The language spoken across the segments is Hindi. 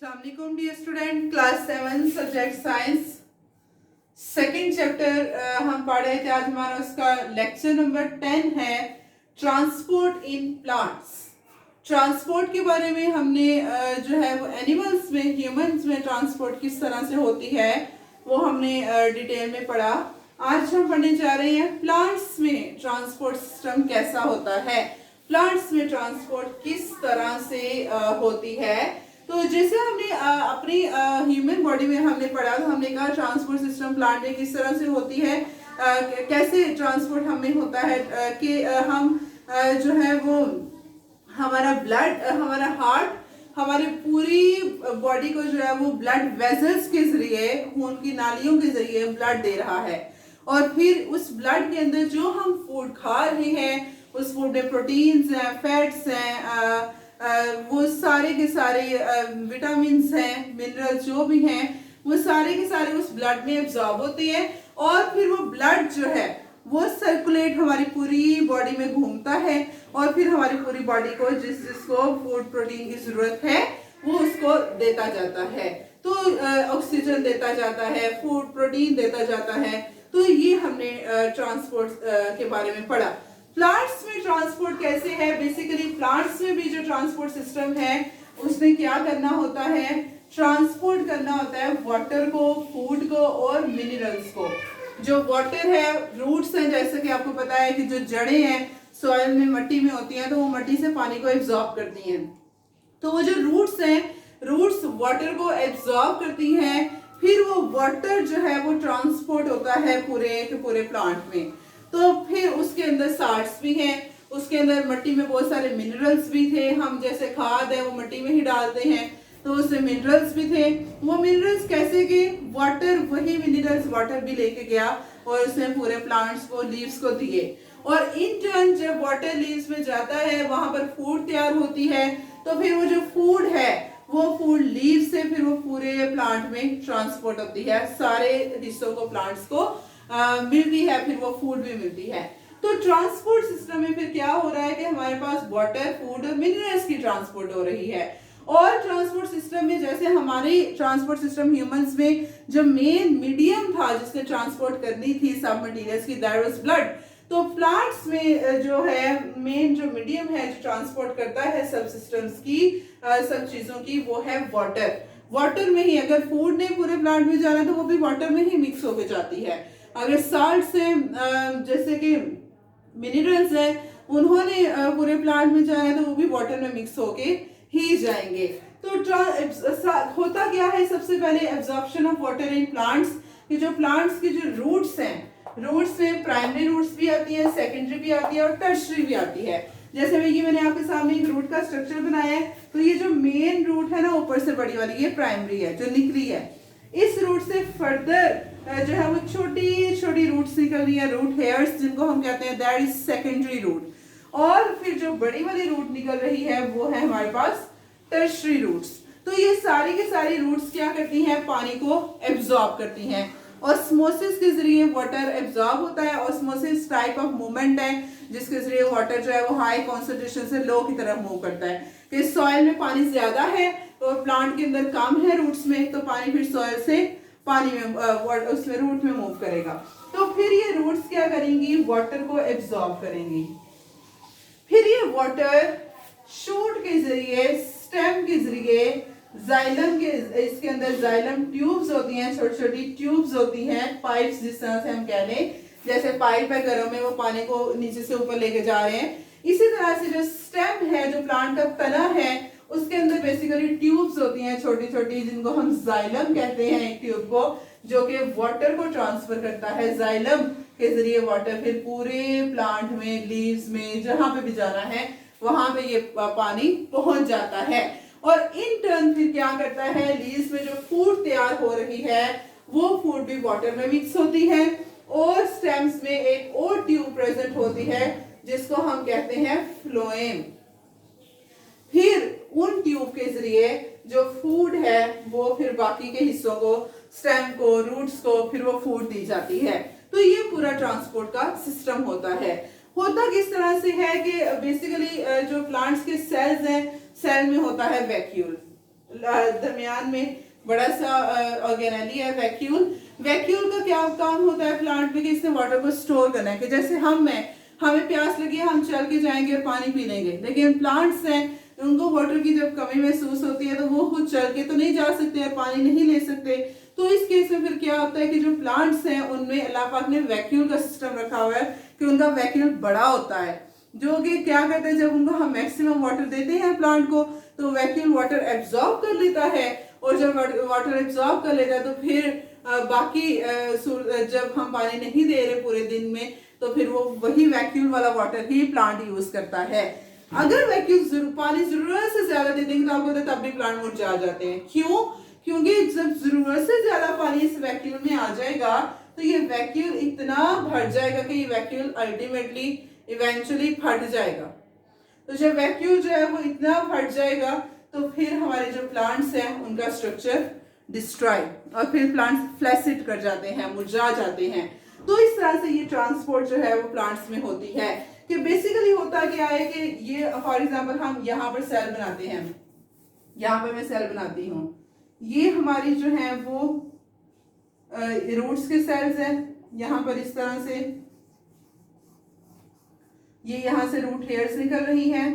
अस्सलामुअलैकुम dear student, class 7 subject science second chapter हम पढ़ रहे थे। आज हमारा उसका लेक्चर नंबर 10 है ट्रांसपोर्ट इन प्लांट्स। ट्रांसपोर्ट के बारे में हमने जो है वो एनिमल्स में, ह्यूमंस में ट्रांसपोर्ट किस तरह से होती है वो हमने डिटेल में पढ़ा। आज हम पढ़ने जा रहे हैं प्लांट्स में ट्रांसपोर्ट सिस्टम कैसा होता है, प्लांट्स में ट्रांसपोर्ट किस तरह से होती है। तो जैसे हमने अपनी ह्यूमन बॉडी में हमने पढ़ा, तो हमने कहा ट्रांसपोर्ट सिस्टम प्लांट में किस तरह से होती है, कैसे ट्रांसपोर्ट हमें होता है कि हम जो है वो हमारा ब्लड, हमारा हार्ट हमारी पूरी बॉडी को जो है वो ब्लड वेजल्स के जरिए, खून की नालियों के जरिए ब्लड दे रहा है। और फिर उस ब्लड के अंदर जो हम फूड खा रहे हैं उस फूड में प्रोटीन्स हैं, फैट्स हैं, वो सारे के सारे विटामिन्स हैं, मिनरल्स जो भी हैं, वो सारे के सारे उस ब्लड में एब्जॉर्ब होते हैं। और फिर वो ब्लड जो है वो सर्कुलेट हमारी पूरी बॉडी में घूमता है और फिर हमारी पूरी बॉडी को जिसको फूड प्रोटीन की जरूरत है वो उसको देता जाता है। तो ऑक्सीजन देता जाता है, फूड प्रोटीन देता जाता है। तो ये हमने ट्रांसपोर्ट के बारे में पढ़ा। प्लांट्स में ट्रांसपोर्ट कैसे है, बेसिकली प्लांट्स में भी जो ट्रांसपोर्ट सिस्टम है उसमें क्या करना होता है, ट्रांसपोर्ट करना होता है वाटर को, फूड को और मिनरल्स को। जो वाटर है, रूट्स हैं, जैसे कि आपको पता है कि जो जड़ें हैं सॉइल में, मिट्टी में होती हैं, तो वो मिट्टी से पानी को एब्जॉर्ब करती हैं। तो वो जो रूट्स हैं, रूट्स वाटर को एब्जॉर्ब करती हैं, फिर वो वाटर जो है वो ट्रांसपोर्ट होता है पूरे के पूरे प्लांट में। तो फिर उसके अंदर साल्ट्स भी हैं, उसके अंदर मिट्टी में बहुत सारे मिनरल्स भी थे। हम जैसे खाद है वो मिट्टी में ही डालते हैं, तो उसमें मिनरल्स भी थे। वो मिनरल्स कैसे कि वाटर, वही मिनरल्स वाटर भी लेके गया और उसने पूरे प्लांट्स को, लीव्स को दिए। और इन टर्न जब वाटर लीव्स में जाता है वहां पर फूड तैयार होती है, तो फिर वो जो फूड है वो फूड लीव से फिर वो पूरे प्लांट में ट्रांसपोर्ट होती है, सारे हिस्सों को, प्लांट्स को मिलती है, फिर वो फूड भी मिलती है। तो ट्रांसपोर्ट सिस्टम में फिर क्या हो रहा है कि हमारे पास वाटर, फूड और मिनरल्स की ट्रांसपोर्ट हो रही है। और ट्रांसपोर्ट सिस्टम में, जैसे हमारे ट्रांसपोर्ट सिस्टम ह्यूमंस में जो मेन मीडियम था जिसने ट्रांसपोर्ट करनी थी सब मटीरियल्स की, दैट वाज ब्लड। तो प्लांट्स में जो है मेन जो मीडियम है जो ट्रांसपोर्ट करता है सब सिस्टम्स की, सब चीजों की, वो है वाटर। वाटर में ही, अगर फूड ने पूरे प्लांट में जाना तो वो भी वाटर में ही मिक्स होकर जाती है। अगर साल्ट से जैसे कि मिनरल्स हैं उन्होंने पूरे प्लांट में जाना है तो वो भी वाटर में मिक्स होके ही जाएंगे। तो होता क्या है, सबसे पहले absorption of water in plants, कि जो प्लांट्स के जो रूट्स हैं, रूट्स में प्राइमरी रूट्स भी आती है, सेकेंडरी भी आती है और टर्शरी भी आती है। जैसे मैंने आपके सामने एक रूट का स्ट्रक्चर बनाया है, तो ये जो मेन रूट है ना ऊपर से बड़ी वाली, ये प्राइमरी है जो निकली है। इस रूट से फर्दर जो है वो छोटी छोटी रूट्स निकल रही है, रूट हेयर्स जिनको हम कहते हैं, दैट इज सेकेंडरी रूट। और फिर जो बड़ी वाली रूट निकल रही है वो है हमारे पास टर्शरी रूट्स। तो ये सारी की सारी रूट्स क्या करती हैं, पानी को एब्जॉर्ब करती हैं। ऑस्मोसिस के जरिए वाटर एब्जॉर्ब होता है। ऑस्मोसिस टाइप ऑफ मूवमेंट है जिसके जरिए वाटर जो है वो हाई कॉन्सेंट्रेशन से लो की तरफ मूव करता है। कि सॉइल में पानी ज्यादा है और प्लांट के अंदर कम है रूट्स में, तो पानी फिर सॉइल से पानी में उसमें रूट में मूव करेगा। तो फिर ये रूट्स क्या करेंगी, वाटर को एब्जॉर्ब करेंगी। फिर ये वाटर शूट के जरिए, स्टेम के जरिए, जाइलम के, इसके अंदर जाइलम ट्यूब्स होती हैं, छोटी छोटी ट्यूब्स होती हैं, पाइप्स जिस तरह से हम कह लें, जैसे पाइप है घरों में, वो पानी को नीचे से ऊपर लेके जा रहे हैं। इसी तरह से जो स्टेम है, जो प्लांट का तना है, उसके अंदर बेसिकली ट्यूब्स होती हैं छोटी छोटी, जिनको हम जाइलम कहते हैं, एक ट्यूब को, जो कि वाटर को ट्रांसफर करता है। जाइलम के जरिए वाटर फिर पूरे प्लांट में, लीव्स में, जहां पे भी जाना है वहां पे ये पानी पहुंच जाता है। और इन टर्न फिर क्या करता है, लीव्स में जो फूड तैयार हो रही है वो फूड भी वाटर में मिक्स होती है। और स्टेम्स में एक और ट्यूब प्रेजेंट होती है जिसको हम कहते हैं फ्लोएम। फिर उन ट्यूब के जरिए जो फूड है वो फिर बाकी के हिस्सों को, स्टेम को, रूट्स को, फिर वो फूड दी जाती है। तो ये पूरा ट्रांसपोर्ट का सिस्टम होता है। होता किस तरह से है कि बेसिकली जो प्लांट्स के सेल्स हैं, सेल में होता है वैक्यूल। दरमियान में बड़ा सा ऑर्गेनेली है वैक्यूल। वैक्यूल का क्या काम होता है प्लांट में कि इसने वाटर को स्टोर करना है, कि जैसे हमें प्यास लगी है, हम चल के जाएंगे और पानी पी लेंगे, लेकिन प्लांट्स हैं उनको वाटर की जब कमी महसूस होती है तो वो खुद चल के तो नहीं जा सकते और पानी नहीं ले सकते। तो इस केस में फिर क्या होता है कि जो प्लांट्स हैं उनमें अल्लाह पाक ने वैक्यूल का सिस्टम रखा हुआ है कि उनका वैक्यूल बड़ा होता है, जो कि क्या कहते हैं जब उनको हम मैक्सिमम वाटर देते हैं प्लांट को तो वैक्यूल वाटर एब्जॉर्ब कर लेता है, और जब वाटर एब्जॉर्ब कर लेता है तो फिर बाकी जब हम पानी नहीं दे रहे पूरे दिन में तो फिर वो वही वैक्यूल वाला वाटर ही प्लांट यूज करता है। अगर वैक्यूल पानी जरूरत से ज्यादा दे देंगे तो आपको पता तब भी प्लांट मुरझा जाते हैं। क्यों? क्योंकि जब जरूरत से ज्यादा पानी इस वैक्यूल में आ जाएगा तो ये वैक्यूल इतना भर जाएगा कि ये वैक्यूल अल्टीमेटली इवेंचुअली फट जाएगा। तो जब वैक्यूल जो है वो इतना फट जाएगा तो फिर हमारे जो प्लांट्स हैं उनका स्ट्रक्चर डिस्ट्रॉय और फिर प्लांट्स फ्लैसिड कर जाते हैं, मुरझा जाते हैं। तो इस तरह से ये ट्रांसपोर्ट जो है वो प्लांट्स में होती है कि बेसिकली होता क्या है कि ये फॉर एग्जांपल हम यहाँ पर सेल बनाते हैं, यहाँ पे मैं सेल बनाती हूँ, ये हमारी जो है वो रूट्स के सेल्स हैं, यहाँ पर इस तरह से ये यहाँ से रूट हेयर्स निकल रही हैं,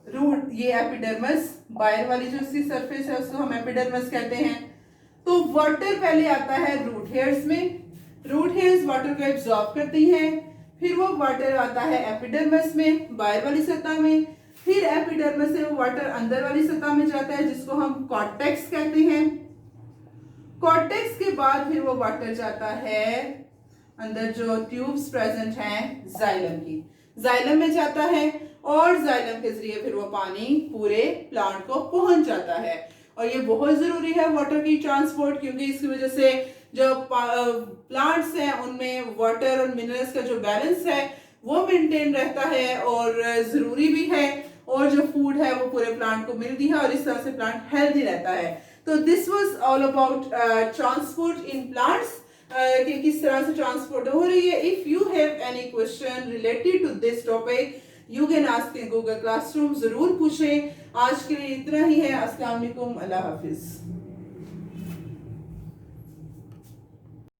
रूट ये एपिडर्मिस बाहर वाली जो उसकी सरफेस है उसको हम एपिडर्मिस कहते हैं। तो वाटर पहले आता है रूट हेयर्स में, रूट हेयर्स वाटर को एब्जॉर्ब करती हैं, फिर वो वाटर आता है एपिडर्मिस में बाहर वाली सतह में, फिर एपिडर्मिस से वो वाटर अंदर वाली सतह में जाता है जिसको हम कॉर्टेक्स कहते हैं। कॉर्टेक्स के बाद फिर वो वाटर जाता है अंदर जो ट्यूब्स प्रेजेंट हैं जाइलम की, जाइलम में जाता है और जाइलम के जरिए फिर वो पानी पूरे प्लांट को पहुंच जाता है। और ये बहुत जरूरी है वाटर की ट्रांसपोर्ट, क्योंकि इसकी वजह से जो प्लांट्स हैं उनमें वाटर और मिनरल्स का जो बैलेंस है वो मेंटेन रहता है और जरूरी भी है, और जो फूड है वो पूरे प्लांट को मिलती है और इस तरह से प्लांट हेल्दी रहता है। तो this was all about transport in plants, कि किस तरह से ट्रांसपोर्ट हो रही है। If you have any question related to this topic you can ask in Google classroom, जरूर पूछें। आज के लिए इतना ही है। अस्सलाम वालेकुम, अल्लाह हाफिज।